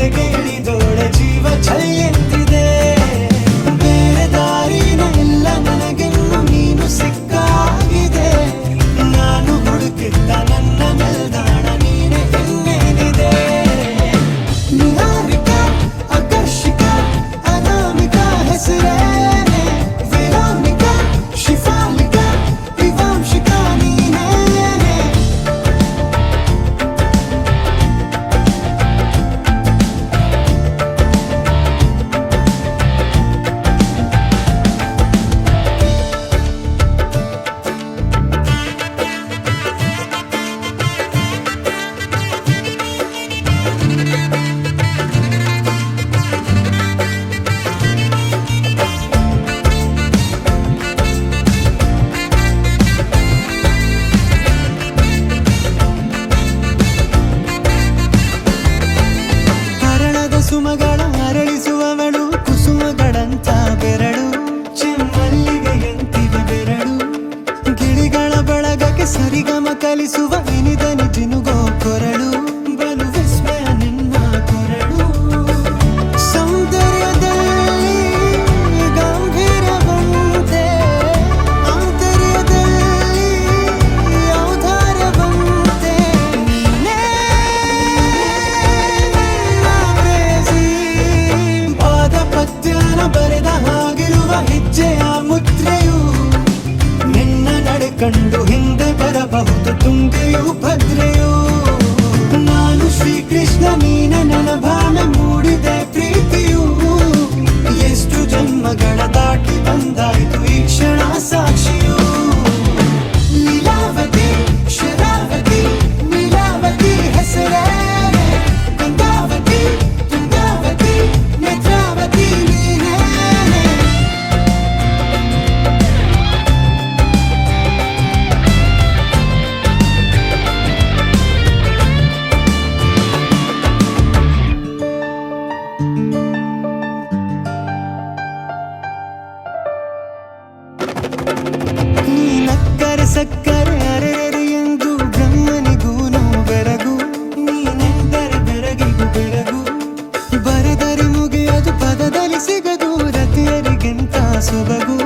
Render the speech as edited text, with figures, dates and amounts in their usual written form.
ಜೊತೆಗೆ ಇಳಿದೋಳೆ ಜೀವ ಛೈ ಎಂದಿದೆ. ಬೇರೆ ದಾರಿನ ಇಲ್ಲ ನನಗೆನ್ನು ನೀನು ಸಿಕ್ಕಾಗಿದೆ. ನಾನು ಹುಡುಕಿದ್ದ ನನ್ನ ನಿಲ್ದಾಣ ನೀನೆ ಇನ್ನೇನಿದೆ. ನಿಹಾರಿಕಾ ಆಕರ್ಷಿಕಾ ಅನಾಮಿಕಾ ಹೆಸರೇನೆ. ವೆರೋನಿಕಾ ಶಿಫಾಲಿಕಾ ವಿವಾಂಶಿಕಾ ನೀನೇನೆ. ಹರಳದ ಸುಮಗಳ ಅರಳಿಸುವವಳು ಕುಸುಮಗಳಂತ ಬೆರಳು. ಚೆಮ್ಮಲ್ಲಿಗೆಯಂತಿವೆ ಬೆರಳು. ಗಿಳಿಗಳ ಬಳಗಕ್ಕೆ ಸರಿಗಮ ಕಲಿಸುವ ಇನಿದನಿ ಜಿನುಗೋ ಕೊರಳು. ಬಲು ವಿಸ್ಮಯ ನಿನ್ನ ಕೊರಳು. ಸೌಂದರ್ಯದಲ್ಲಿ ಗಂಭೀರವಂತೆ ಆಂತರ್ಯದಲ್ಲಿ ಔದಾರ್ಯವಂತೆ. ನೀನೇ ಪಾದ ಪದ್ಯನ ಬರೆದ ಹಾಗಿರುವ ಹೆಜ್ಜೆಯ ಮುದ್ರೆಯು. ನಿನ್ನ ನಡೆ ಕಂಡು ಹಿಂದೆ ಬರಬಹುದು ತುಂಗೆಯು ಭದ್ರೆಯು. ನಾನು ಶ್ರೀಕೃಷ್ಣ ನೀನೆ ನನ್ನ ಭಾವನೆ ಮೂಡಿದೆ ಪ್ರೀತಿಯು. ಎಷ್ಟು ಜನ್ಮಗಳ ದಾಟಿ ಬಂದಾಯ್ತು ಈ ಕ್ಷಣ ಸಾಕ್ಷಿಯು. ಲೀಲಾವತಿ ಶರಾವತಿ ನೀಲಾವತಿ ಹೆಸರೇನೆ. ಗಂಗಾವತಿ ತುಂಗಾವತಿ ನೇತ್ರಾವತಿ ನೀನೇನೆ. ನೀ ನಕ್ಕರೆ ಸಕ್ಕರೆ ಅರೆರೆ ಎಂದು ಬ್ರಹ್ಮನಿಗೂನು ಬೆರಗು. ನೀನೆಂದರೆ ಬೆರಗಿಗೂ ಬೆರಗು. ಬರೆದರೆ ಮುಗಿಯದು ಪದದಲ್ಲಿ ಸಿಗದು ರತಿಯರಿಗಿಂತ ಸೊಬಗು.